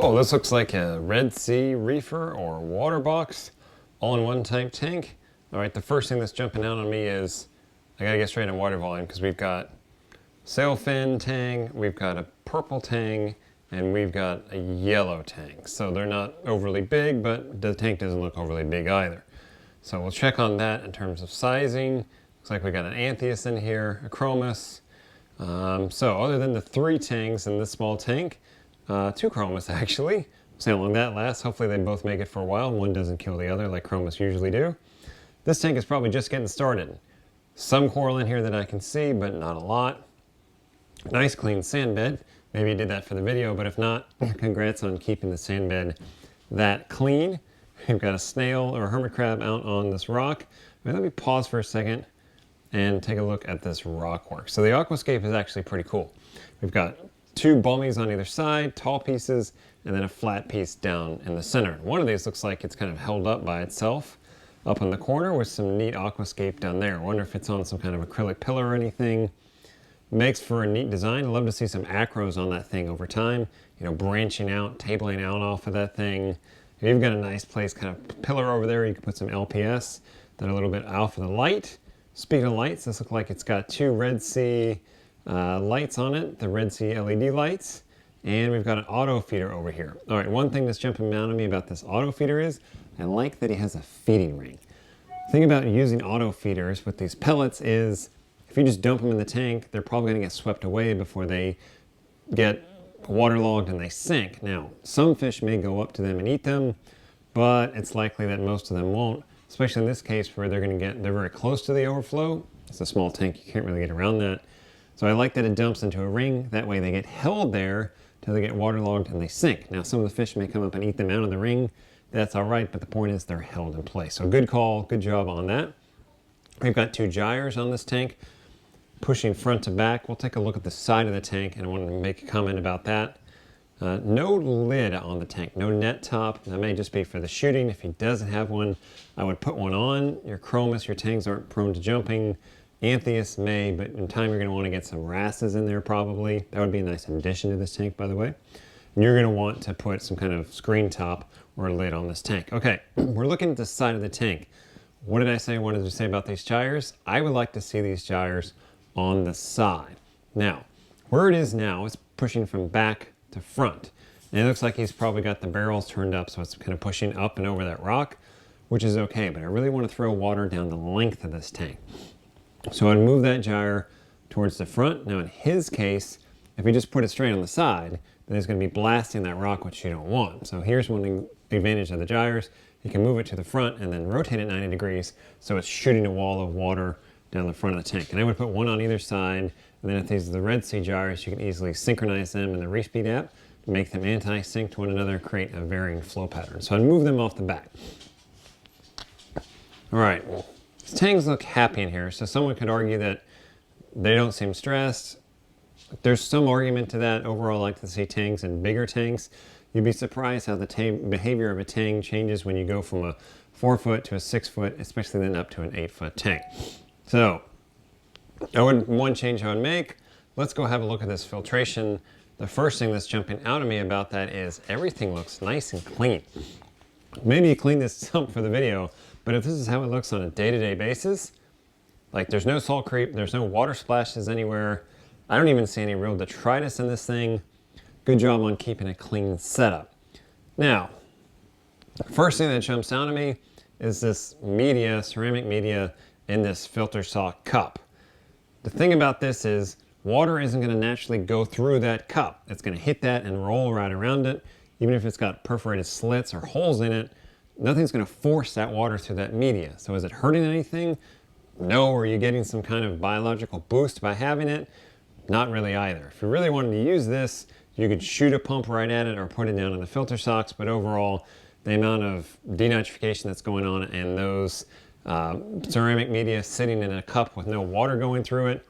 Oh, this looks like a Red Sea reefer or water box all-in-one type tank. All right, the first thing that's jumping out on me is I gotta get straight on water volume because we've got sailfin tang, we've got a purple tang, and we've got a yellow tang. So they're not overly big, but the tank doesn't look overly big either. So we'll check on that in terms of sizing. Looks like we got an Anthias in here, a Chromis. So other than the 3 tangs in this small tank, 2 Chromis actually. See how long that lasts. Hopefully they both make it for a while. One doesn't kill the other like Chromis usually do. This tank is probably just getting started. Some coral in here that I can see, but not a lot. Nice clean sand bed. Maybe you did that for the video, but if not, congrats on keeping the sand bed that clean. We've got a snail or a hermit crab out on this rock. Let me pause for a second and take a look at this rock work. So the Aquascape is actually pretty cool. We've got 2 bummies on either side, tall pieces, and then a flat piece down in the center. One of these looks like it's kind of held up by itself up in the corner with some neat aquascape down there. I wonder if it's on some kind of acrylic pillar or anything. Makes for a neat design. I'd love to see some acros on that thing over time, you know, branching out, tabling out off of that thing. You've got a nice place, kind of pillar over there. You can put some LPS that are a little bit off of the light. Speaking of lights, this looks like it's got 2 Red Sea lights on it, the Red Sea LED lights, and we've got an auto feeder over here. All right, one thing that's jumping out at me about this auto feeder is I like that he has a feeding ring. The thing about using auto feeders with these pellets is if you just dump them in the tank, they're probably going to get swept away before they get waterlogged and they sink. Now, some fish may go up to them and eat them, but it's likely that most of them won't, especially in this case where they're very close to the overflow. It's a small tank, you can't really get around that. So I like that it dumps into a ring. That way they get held there till they get waterlogged and they sink. Now some of the fish may come up and eat them out of the ring. That's all right, but the point is they're held in place. So good call, good job on that. We've got 2 gyres on this tank, pushing front to back. We'll take a look at the side of the tank, and I wanted to make a comment about that. No lid on the tank, no net top. That may just be for the shooting. If he doesn't have one, I would put one on. Your Chromis, your tangs aren't prone to jumping. Anthias may, but in time you're going to want to get some wrasses in there probably. That would be a nice addition to this tank, by the way. And you're going to want to put some kind of screen top or a lid on this tank. Okay, we're looking at the side of the tank. What did I say I wanted to say about these gyres? I would like to see these gyres on the side. Now, where it is now, it's pushing from back to front. And it looks like he's probably got the barrels turned up, so it's kind of pushing up and over that rock, which is okay, but I really want to throw water down the length of this tank. So I'd move that gyre towards the front. Now in his case, if you just put it straight on the side, then it's going to be blasting that rock, which you don't want. So here's one advantage of the gyres. You can move it to the front and then rotate it 90 degrees so it's shooting a wall of water down the front of the tank. And I would put one on either side, and then if these are the Red Sea gyres, you can easily synchronize them in the Respeed app to make them anti-sync to one another, create a varying flow pattern. So I'd move them off the back. All right. These tangs look happy in here, so someone could argue that they don't seem stressed. There's some argument to that. Overall, I like to see tangs in bigger tanks. You'd be surprised how the behavior of a tang changes when you go from a 4-foot to a 6-foot, especially then up to an 8-foot tank. So, one change I would make, let's go have a look at this filtration. The first thing that's jumping out at me about that is everything looks nice and clean. Maybe you clean this up for the video, but if this is how it looks on a day-to-day basis, like there's no salt creep, there's no water splashes anywhere. I don't even see any real detritus in this thing. Good job on keeping a clean setup. Now, first thing that jumps out at me is this media, ceramic media in this filter sock cup. The thing about this is water isn't going to naturally go through that cup. It's going to hit that and roll right around it. Even if it's got perforated slits or holes in it, nothing's going to force that water through that media. So is it hurting anything? No. Are you getting some kind of biological boost by having it? Not really either. If you really wanted to use this, you could shoot a pump right at it or put it down in the filter socks, but overall, the amount of denitrification that's going on and those ceramic media sitting in a cup with no water going through it,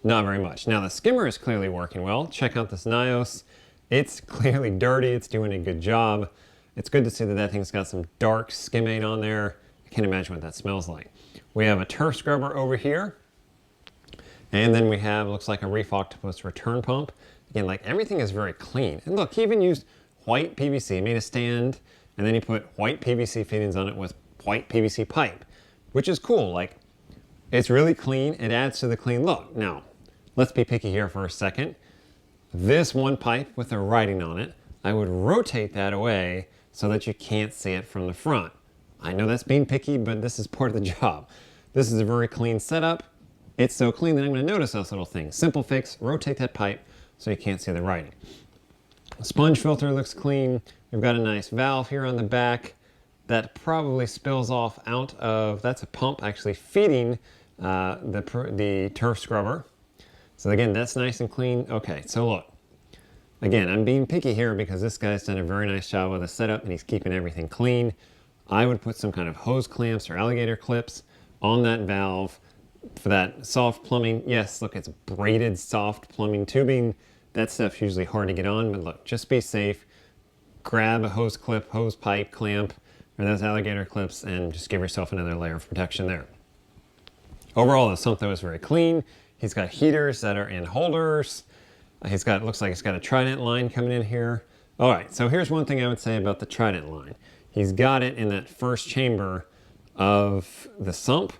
not very much. Now the skimmer is clearly working well. Check out this Nios. It's clearly dirty. It's doing a good job. It's good to see that that thing's got some dark skimmate on there. I can't imagine what that smells like. We have a turf scrubber over here. And then we have, looks like a Reef Octopus return pump. Again, like everything is very clean. And look, he even used white PVC, made a stand, and then he put white PVC fittings on it with white PVC pipe, which is cool. Like, it's really clean. It adds to the clean look. Now, let's be picky here for a second. This one pipe with the writing on it, I would rotate that away so that you can't see it from the front. I know that's being picky, but this is part of the job. This is a very clean setup. It's so clean that I'm going to notice those little things. Simple fix, rotate that pipe so you can't see the writing. The sponge filter looks clean. We've got a nice valve here on the back that probably spills off out of, that's a pump actually feeding the turf scrubber. So again, that's nice and clean. Okay, so look. Again, I'm being picky here because this guy's done a very nice job with the setup and he's keeping everything clean. I would put some kind of hose clamps or alligator clips on that valve for that soft plumbing. Yes, look, it's braided soft plumbing tubing. That stuff's usually hard to get on, but look, just be safe. Grab a hose clip, hose pipe, clamp, or those alligator clips and just give yourself another layer of protection there. Overall, the sump though is very clean. He's got heaters that are in holders. He's got, looks like he's got a Trident line coming in here. All right, so here's one thing I would say about the Trident line. He's got it in that first chamber of the sump.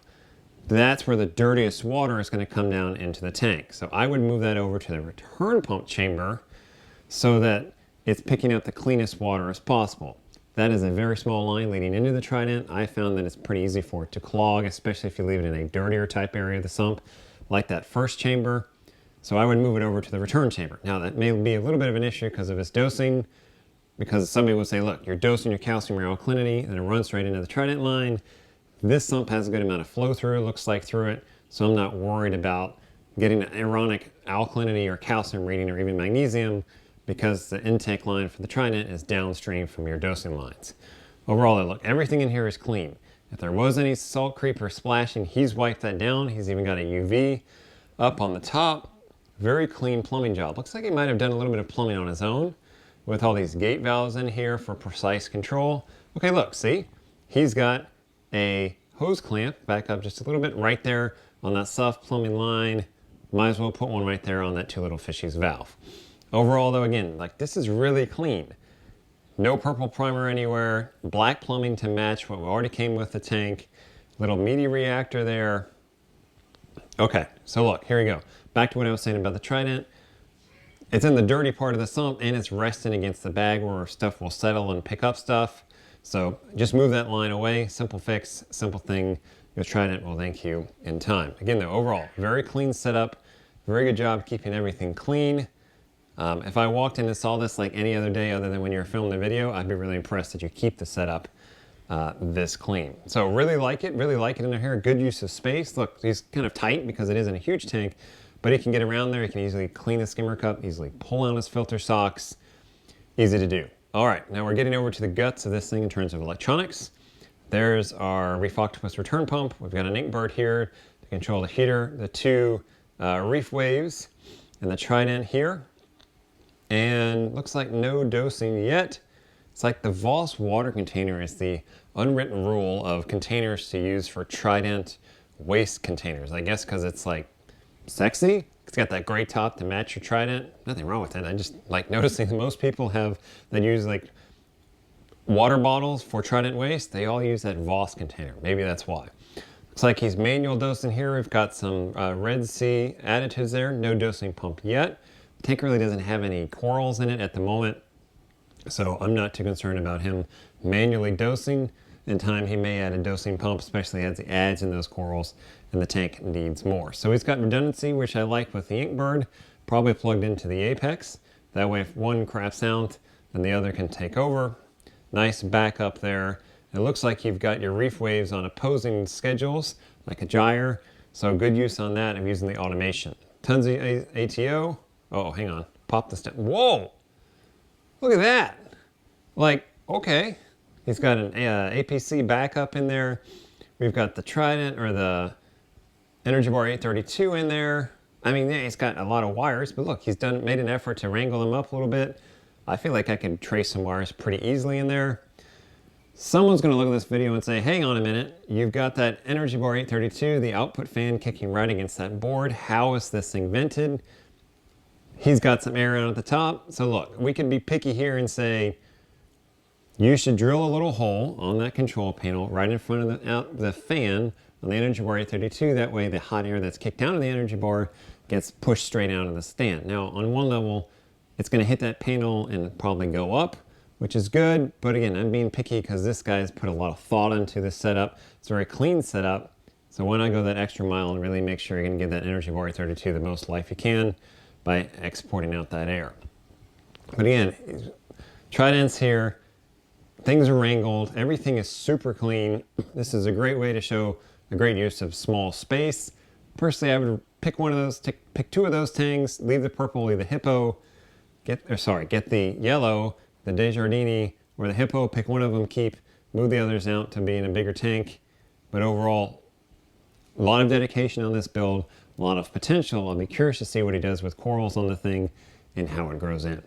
That's where the dirtiest water is going to come down into the tank. So I would move that over to the return pump chamber so that it's picking up the cleanest water as possible. That is a very small line leading into the Trident. I found that it's pretty easy for it to clog, especially if you leave it in a dirtier type area of the sump, like that first chamber. So I would move it over to the return chamber. Now that may be a little bit of an issue because of its dosing, because somebody would say, look, you're dosing your calcium or alkalinity and it runs straight into the Trident line. This sump has a good amount of flow through, it looks like through it, so I'm not worried about getting an erratic alkalinity or calcium reading or even magnesium because the intake line for the Trident is downstream from your dosing lines. Overall, look, everything in here is clean. If there was any salt creep or splashing, he's wiped that down. He's even got a UV up on the top. Very clean plumbing job. Looks like he might have done a little bit of plumbing on his own with all these gate valves in here for precise control. Okay, look, see? He's got a hose clamp back up just a little bit right there on that soft plumbing line. Might as well put one right there on that two little fishies valve. Overall though, again, like this is really clean. No purple primer anywhere, black plumbing to match what already came with the tank. Little meaty reactor there. Okay, so look, here we go. Back to what I was saying about the Trident. It's in the dirty part of the sump and it's resting against the bag where stuff will settle and pick up stuff. So just move that line away. Simple fix, simple thing. Your Trident will thank you in time. Again though, overall, very clean setup. Very good job keeping everything clean. If I walked in and saw this like any other day other than when you're filming the video, I'd be really impressed that you keep the setup this clean. So really like it in here. Good use of space. Look, he's kind of tight because it isn't a huge tank, but he can get around there. He can easily clean the skimmer cup, easily pull out his filter socks. Easy to do. All right, now we're getting over to the guts of this thing in terms of electronics. There's our Reef Octopus return pump. We've got an Inkbird here to control the heater, the two reef waves, and the Trident here. And looks like no dosing yet. It's like the Voss water container is the unwritten rule of containers to use for Trident waste containers. I guess because it's like sexy. It's got that gray top to match your Trident. Nothing wrong with it. I just like noticing that most people that use like water bottles for Trident waste. They all use that Voss container. Maybe that's why. Looks like he's manual dosing here. We've got some Red Sea additives there. No dosing pump yet. The tank really doesn't have any corals in it at the moment, so I'm not too concerned about him manually dosing. In time, he may add a dosing pump, especially as he adds in those corals and the tank needs more. So he's got redundancy, which I like with the Inkbird, probably plugged into the apex. That way, if one craps out, then the other can take over. Nice backup there. It looks like you've got your reef waves on opposing schedules, like a gyre. So good use on that of using the automation. Tons of ATO. Oh, hang on. Pop the step. Whoa! Look at that. Like, okay. He's got an APC backup in there. We've got the Trident or the Energy Bar 832 in there. I mean, yeah, he's got a lot of wires, but look, he's made an effort to wrangle them up a little bit. I feel like I could trace some wires pretty easily in there. Someone's going to look at this video and say, hang on a minute, you've got that Energy Bar 832, the output fan kicking right against that board. How is this thing vented? He's got some air out at the top. So look, we can be picky here and say, you should drill a little hole on that control panel right in front of the fan on the energy bar 832. That way the hot air that's kicked out of the energy bar gets pushed straight out of the stand. Now on one level, it's gonna hit that panel and probably go up, which is good. But again, I'm being picky because this guy's put a lot of thought into this setup. It's a very clean setup. So why not go that extra mile and really make sure you're gonna give that energy bar 832 the most life you can by exporting out that air. But again, Trident's here. Things are wrangled. Everything is super clean. This is a great way to show a great use of small space. Personally, I would pick one of those, pick two of those tanks, leave the purple, leave the hippo, get the yellow, the Desjardins, or the hippo, pick one of them, move the others out to be in a bigger tank. But overall, a lot of dedication on this build, a lot of potential. I'll be curious to see what he does with corals on the thing and how it grows in.